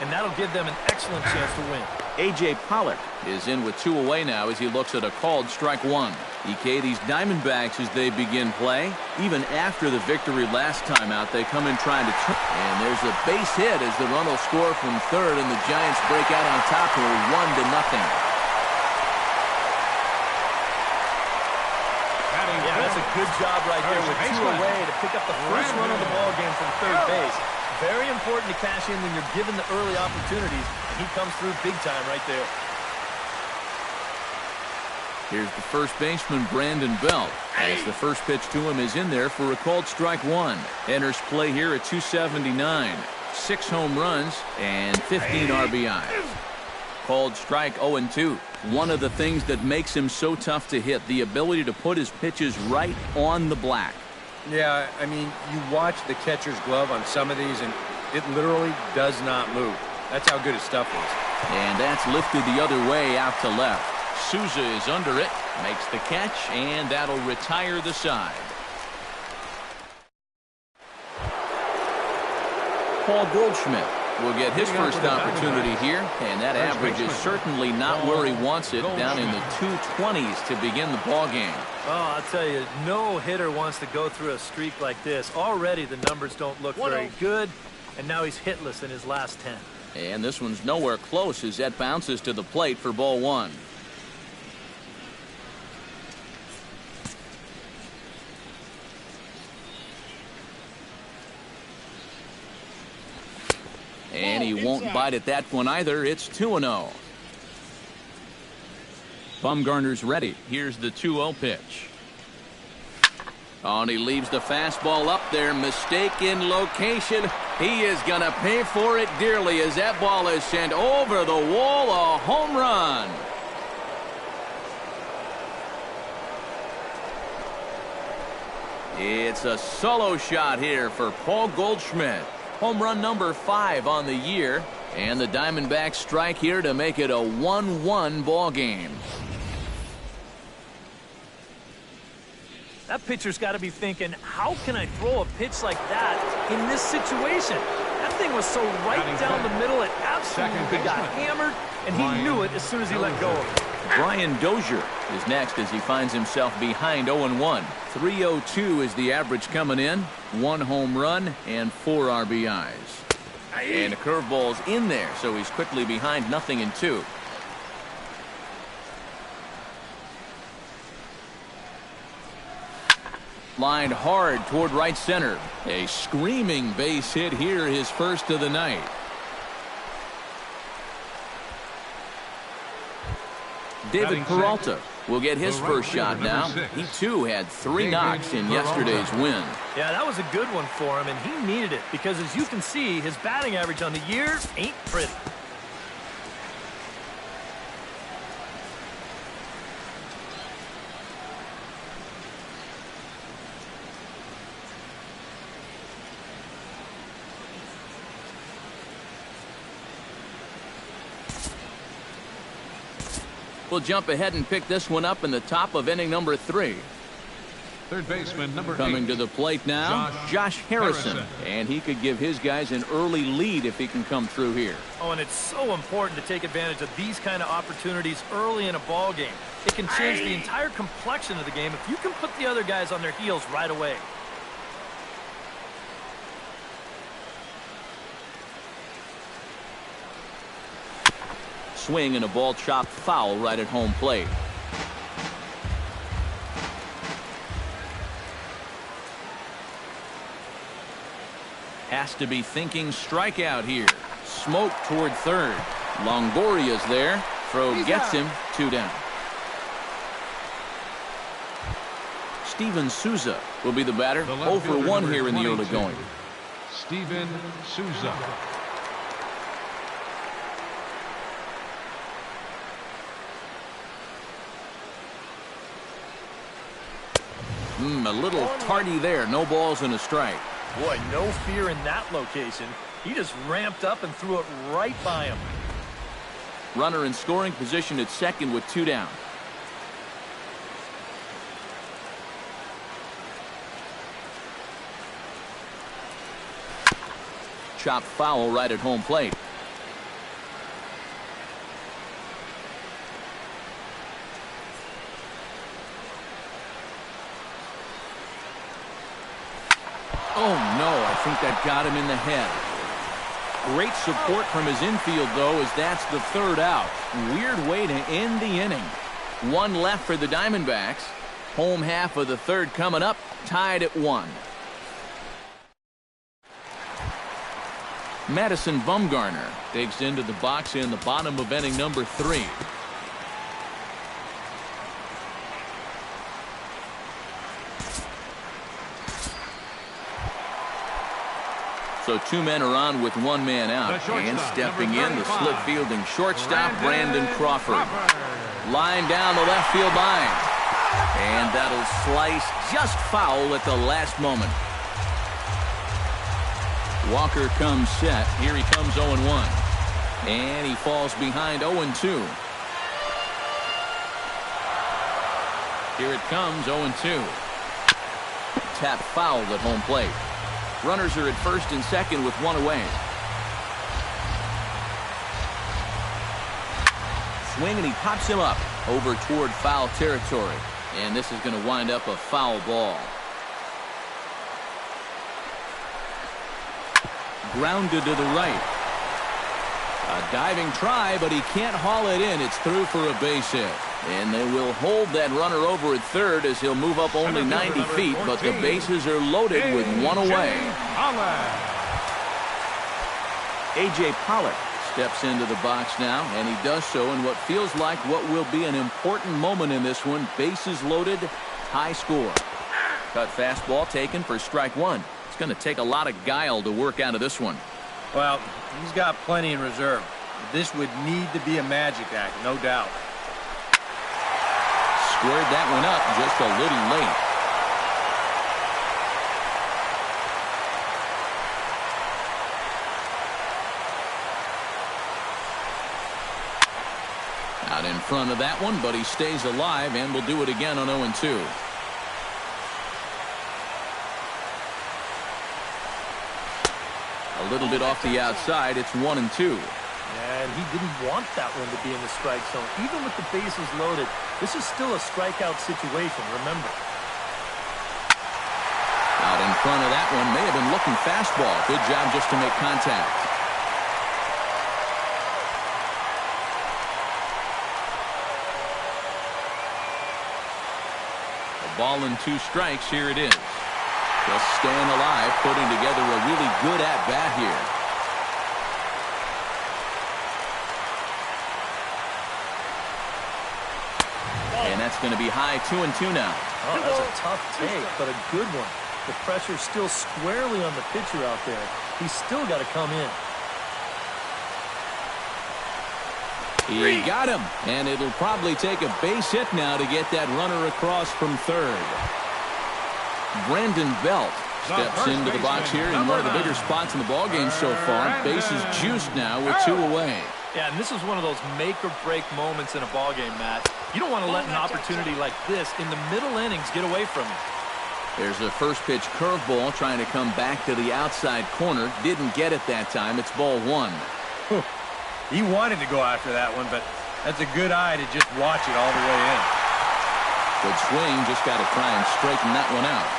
and that'll give them an excellent chance to win. A.J. Pollock is in with 2 away now as he looks at a called strike 1. EK, these Diamondbacks, as they begin play, even after the victory last time out, they come in trying to turn. And there's a base hit as the run will score from third, and the Giants break out on top for 1-0. Yeah, that's a good job right there with 2 away to pick up the first run of the ball game from third base. Very important to cash in when you're given the early opportunities, and he comes through big time right there. Here's the first baseman, Brandon Belt, as the first pitch to him is in there for a called strike 1. Enters play here at 279. 6 home runs and 15 RBIs. Called strike 0-2. One of the things that makes him so tough to hit, the ability to put his pitches right on the black. Yeah, I mean, you watch the catcher's glove on some of these, and it literally does not move. That's how good his stuff is. And that's lifted the other way out to left. Souza is under it, makes the catch, and that'll retire the side. Paul Goldschmidt will get his first opportunity here, and that average is certainly not where he wants it, down in the 220s to begin the ball game. Oh, I'll tell you, no hitter wants to go through a streak like this. Already the numbers don't look very good, and now he's hitless in his last 10. And this one's nowhere close as that bounces to the plate for ball 1. And he won't bite at that one either. It's 2-0. Bumgarner's ready. Here's the 2-0 pitch. Oh, and he leaves the fastball up there. Mistaken location. He is going to pay for it dearly as that ball is sent over the wall. A home run. It's a solo shot here for Paul Goldschmidt. Home run number 5 on the year, and the Diamondbacks strike here to make it a 1-1 ball game. That pitcher's got to be thinking, how can I throw a pitch like that in this situation? That thing was so right down the middle, it absolutely got hammered, and he knew it as soon as he let go of it. Brian Dozier is next as he finds himself behind 0-1. 302 is the average coming in. 1 home run and 4 RBIs. And the curveball's in there, so he's quickly behind 0-2. Lined hard toward right center. A screaming base hit here, his first of the night. David Peralta will get his first shot now. He too had 3 knocks in yesterday's win. Yeah, that was a good one for him, and he needed it because, as you can see, his batting average on the year ain't pretty. We'll jump ahead and pick this one up in the top of inning number 3. Third baseman number 8. Coming to the plate now, Josh Harrison. And he could give his guys an early lead if he can come through here. Oh, and it's so important to take advantage of these kind of opportunities early in a ball game. It can change the entire complexion of the game if you can put the other guys on their heels right away. Swing and a ball chopped foul right at home plate. Has to be thinking strikeout here. Smoke toward third. Longoria's there. Throw gets him. 2 down. Steven Souza will be the batter. 0 for 1 here in the early going. Steven Souza. A little tardy there. No balls and a strike. Boy, no fear in that location. He just ramped up and threw it right by him. Runner in scoring position at second with 2 down. Chopped foul right at home plate. Oh, no, I think that got him in the head. Great support from his infield, though, as that's the third out. Weird way to end the inning. One left for the Diamondbacks. Home half of the third coming up, tied at 1. Madison Bumgarner digs into the box in the bottom of inning number 3. So 2 men are on with 1 man out. And stepping in, the slip fielding shortstop, Brandon Crawford. Line down the left field line. And that'll slice just foul at the last moment. Walker comes set. Here he comes 0-1. And he falls behind 0-2. Here it comes 0-2. Tap fouled at home plate. Runners are at first and second with 1 away. Swing, and he pops him up over toward foul territory. And this is going to wind up a foul ball. Grounded to the right. A diving try, but he can't haul it in. It's through for a base hit. And they will hold that runner over at third as he'll move up only 90 feet, but the bases are loaded with 1 away. A.J. Pollock steps into the box now, and he does so in what feels like what will be an important moment in this one. Bases loaded, high score. Cut fastball taken for strike 1. It's going to take a lot of guile to work out of this one. Well, he's got plenty in reserve. This would need to be a magic act, no doubt. Squared that one up just a little late. Out in front of that one, but he stays alive and will do it again on 0-2. A little bit off the outside. It's 1-2. And he didn't want that one to be in the strike zone. Even with the bases loaded, this is still a strikeout situation, remember. Out in front of that one, may have been looking fastball. Good job just to make contact. A ball and 2 strikes. Here it is. Just staying alive, putting together a really good at-bat here. And that's going to be high 2-2 now. Oh, that's a tough take, but a good one. The pressure's still squarely on the pitcher out there. He's still got to come in. He got him, and it'll probably take a base hit now to get that runner across from third. Brandon Belt steps into the box here in one of the bigger spots in the ballgame so far. Bases juiced now with 2 away. Yeah, and this is one of those make-or-break moments in a ballgame, Matt. You don't want to let an opportunity like this in the middle innings get away from you. There's a first pitch curveball trying to come back to the outside corner. Didn't get it that time. It's ball 1. He wanted to go after that one, but that's a good eye to just watch it all the way in. Good swing. Just got to try and straighten that one out.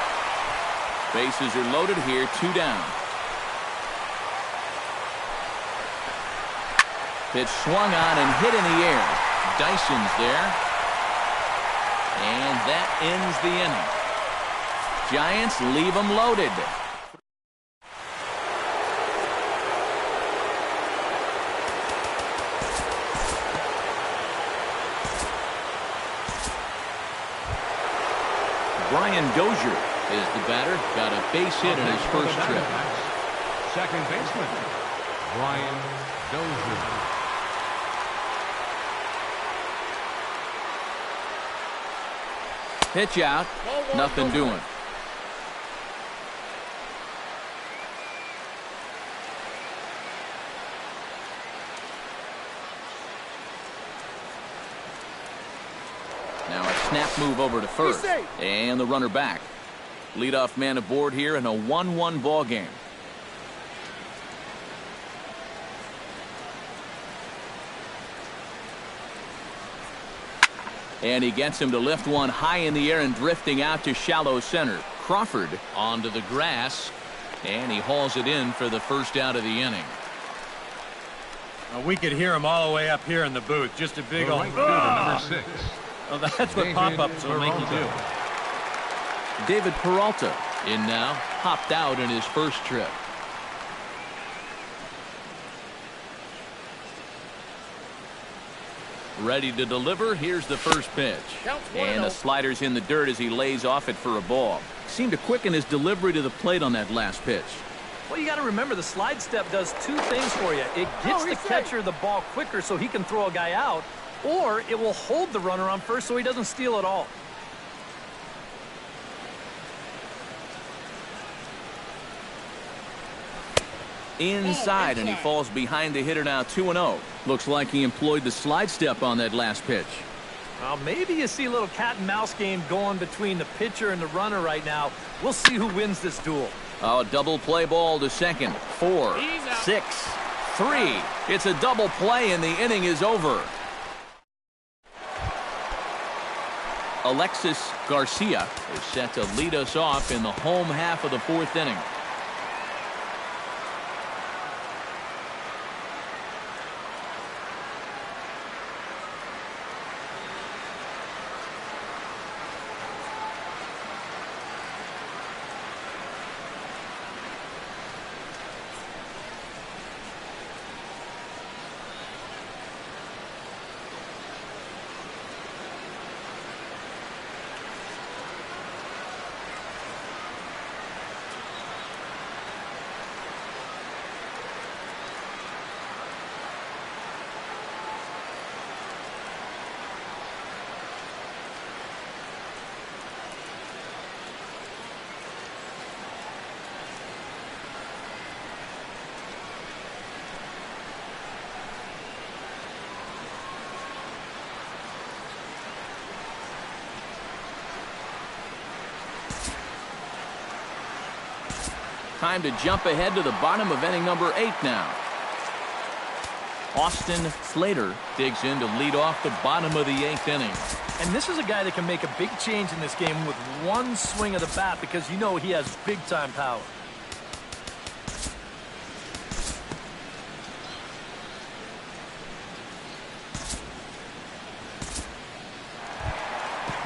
Bases are loaded here. 2 down. Pitch swung on and hit in the air. Dyson's there. And that ends the inning. Giants leave them loaded. Brian Dozier is the batter. Got a base hit in his first trip. Second baseman, Brian Dozier. Pitch out. Nothing doing. Now a snap move over to first. And the runner back. Leadoff man aboard here in a 1-1 ball game. And he gets him to lift one high in the air and drifting out to shallow center. Crawford onto the grass. And he hauls it in for the first out of the inning. We could hear him all the way up here in the booth. Just a big old... Number 6. Well, that's what pop-ups will make you do. David Peralta in now, hopped out in his first trip. Ready to deliver. Here's the first pitch. And the slider's in the dirt as he lays off it for a ball. Seemed to quicken his delivery to the plate on that last pitch. Well, you got to remember the slide step does two things for you. It gets the catcher the ball quicker so he can throw a guy out, or it will hold the runner on first so he doesn't steal it all. Inside, and he falls behind the hitter now 2-0. Looks like he employed the slide step on that last pitch. Well, maybe you see a little cat and mouse game going between the pitcher and the runner right now. We'll see who wins this duel. Oh, double play ball to second. 4, 6, 3. It's a double play, and the inning is over. Alexis Garcia is set to lead us off in the home half of the fourth inning. Time to jump ahead to the bottom of inning number 8 now. Austin Slater digs in to lead off the bottom of the 8th inning. And this is a guy that can make a big change in this game with one swing of the bat because you know he has big-time power.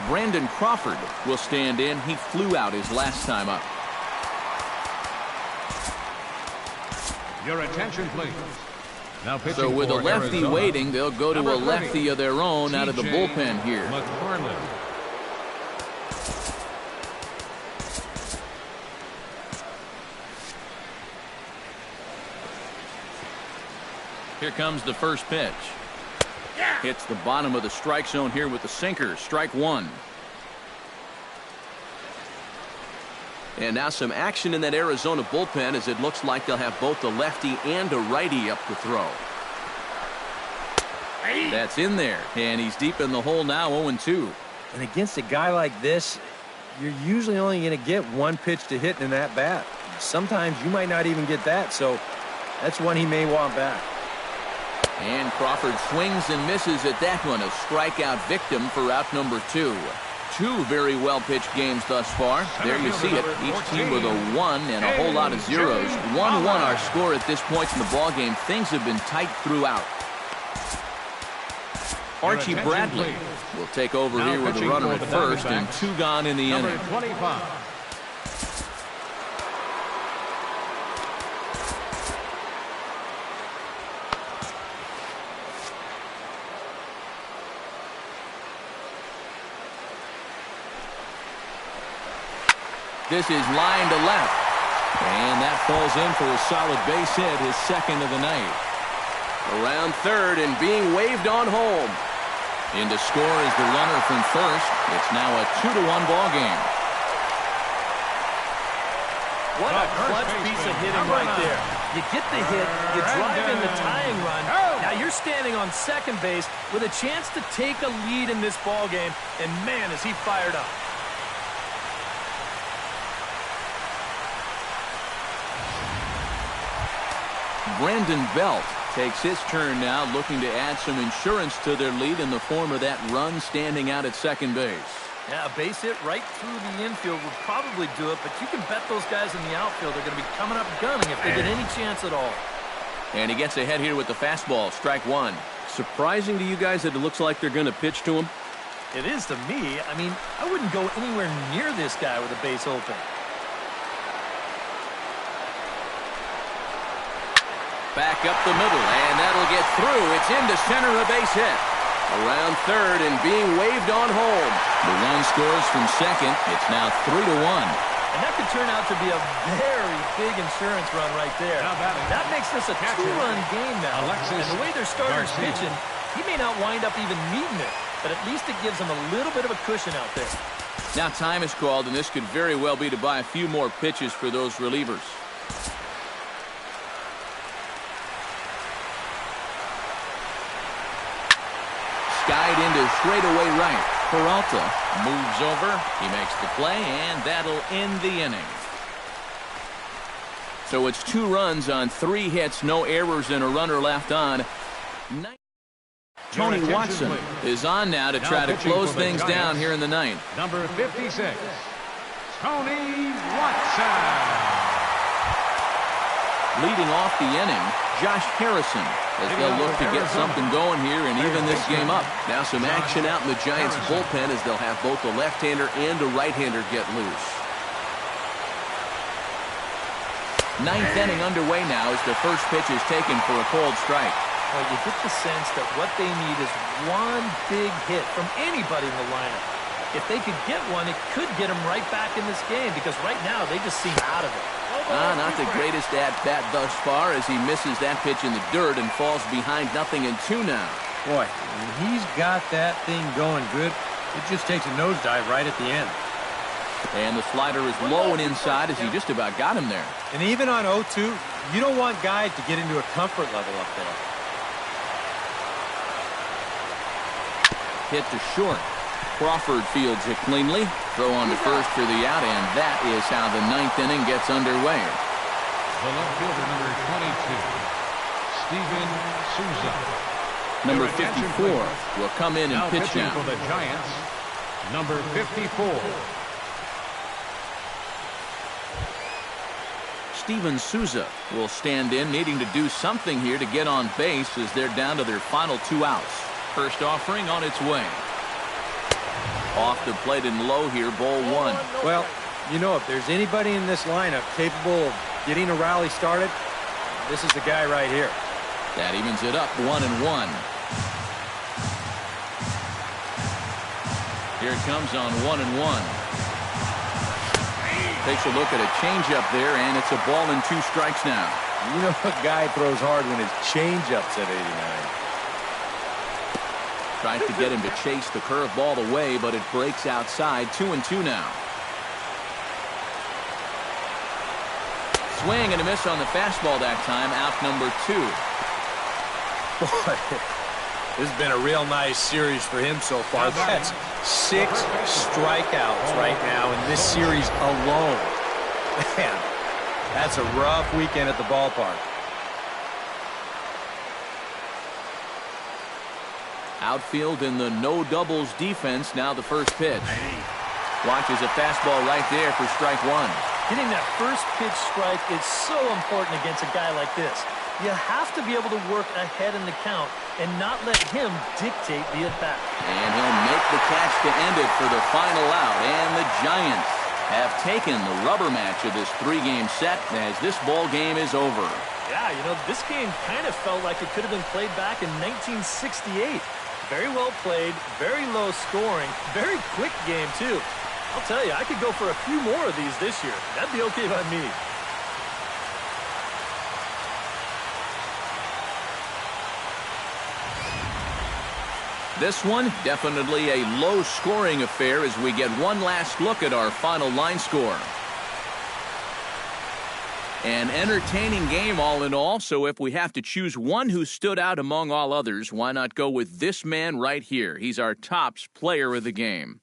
Brandon Crawford will stand in. He flew out his last time up. Your attention, please. Now pitching so with a lefty Arizona, waiting, they'll go to a lefty of their own out of the bullpen here. McFarland. Here comes the first pitch. Hits the bottom of the strike zone here with the sinker. Strike one. And now some action in that Arizona bullpen as it looks like they'll have both the lefty and a righty up to throw. That's in there, and he's deep in the hole now, 0-2. And against a guy like this, you're usually only going to get one pitch to hit in that bat. Sometimes you might not even get that, so that's one he may want back. And Crawford swings and misses at that one, a strikeout victim for out number 2. Two very well-pitched games thus far. There you see it. Each team with a 1 and a whole lot of zeros. 1-1 our score at this point in the ballgame. Things have been tight throughout. Archie Bradley will take over here with a runner at first and 2 gone in the inning. 25. This is line to left. And that falls in for a solid base hit, his second of the night. Around third and being waved on home. In to score is the runner from first. It's now a 2-1 ball game. What a clutch piece of hitting right there. You get the hit, you drive in the tying run. Now you're standing on second base with a chance to take a lead in this ball game, and man, is he fired up. Brandon Belt takes his turn now, looking to add some insurance to their lead in the form of that run standing out at second base. Yeah, a base hit right through the infield would probably do it, but you can bet those guys in the outfield are going to be coming up gunning if they get any chance at all. And he gets ahead here with the fastball, strike one. Surprising to you guys that it looks like they're going to pitch to him? It is to me. I mean, I wouldn't go anywhere near this guy with a base open. Back up the middle, and that'll get through. It's into center, a base hit. Around third and being waved on home. The run scores from second. It's now 3-1. And that could turn out to be a very big insurance run right there. That makes this a two-run game now. And the way their starter's pitching, he may not wind up even needing it, but at least it gives him a little bit of a cushion out there. Now time is called, and this could very well be to buy a few more pitches for those relievers. Skied into straightaway right. Peralta moves over. He makes the play, and that'll end the inning. So it's 2 runs on 3 hits, no errors, and a runner left on. Tony Watson is on now to try to close things down here in the ninth. Number 56, Tony Watson. Leading off the inning, Josh Harrison, as they'll look to get something going here and even this game up. Now some action out in the Giants' bullpen as they'll have both a left-hander and a right-hander get loose. 9th inning underway now as the first pitch is taken for a cold strike. Well, you get the sense that what they need is one big hit from anybody in the lineup. If they could get one, it could get them right back in this game because right now they just seem out of it. Not the greatest at-bat thus far as he misses that pitch in the dirt and falls behind 0-2 now. Boy, when he's got that thing going good, it just takes a nosedive right at the end. And the slider is low and inside as he just about got him there. And even on 0-2, you don't want guys to get into a comfort level up there. Hit to short. Crawford fields it cleanly. Throw on to first for the out, and that is how the 9th inning gets underway. The left fielder, number 22, Steven Souza. Number 54 will come in and pitch pitching now. for the Giants, number 54. Steven Souza will stand in, needing to do something here to get on base as they're down to their final 2 outs. First offering on its way. Off the plate and low here, ball 1. Well, you know, if there's anybody in this lineup capable of getting a rally started, this is the guy right here. That evens it up, 1-1. Here it comes on 1-1. Takes a look at a changeup there, and it's a ball and 2 strikes now. You know, a guy throws hard when his changeup's at 89. Tries to get him to chase the curveball away, but it breaks outside. 2-2 now. Swing and a miss on the fastball that time. Out number 2. Boy, this has been a real nice series for him so far. That's 6 strikeouts right now in this series alone. Man, that's a rough weekend at the ballpark. Outfield in the no doubles defense. Now the first pitch. Watches a fastball right there for strike 1. Getting that first pitch strike is so important against a guy like this. You have to be able to work ahead in the count and not let him dictate the at-bat. And he'll make the catch to end it for the final out. And the Giants have taken the rubber match of this 3-game set as this ball game is over. Yeah, you know, this game kind of felt like it could have been played back in 1968. Very well played, very low scoring, very quick game, too. I'll tell you, I could go for a few more of these this year. That'd be okay by me. This one, definitely a low-scoring affair as we get one last look at our final line score. An entertaining game all in all, so if we have to choose one who stood out among all others, why not go with this man right here? He's our tops player of the game.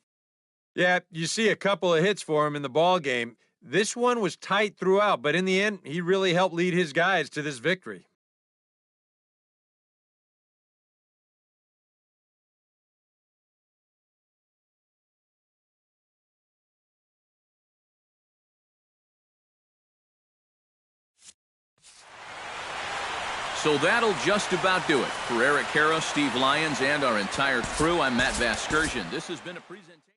Yeah, you see a couple of hits for him in the ball game. This one was tight throughout, but in the end, he really helped lead his guys to this victory. So that'll just about do it. For Eric Karros, Steve Lyons, and our entire crew, I'm Matt Vasgersian. This has been a presentation.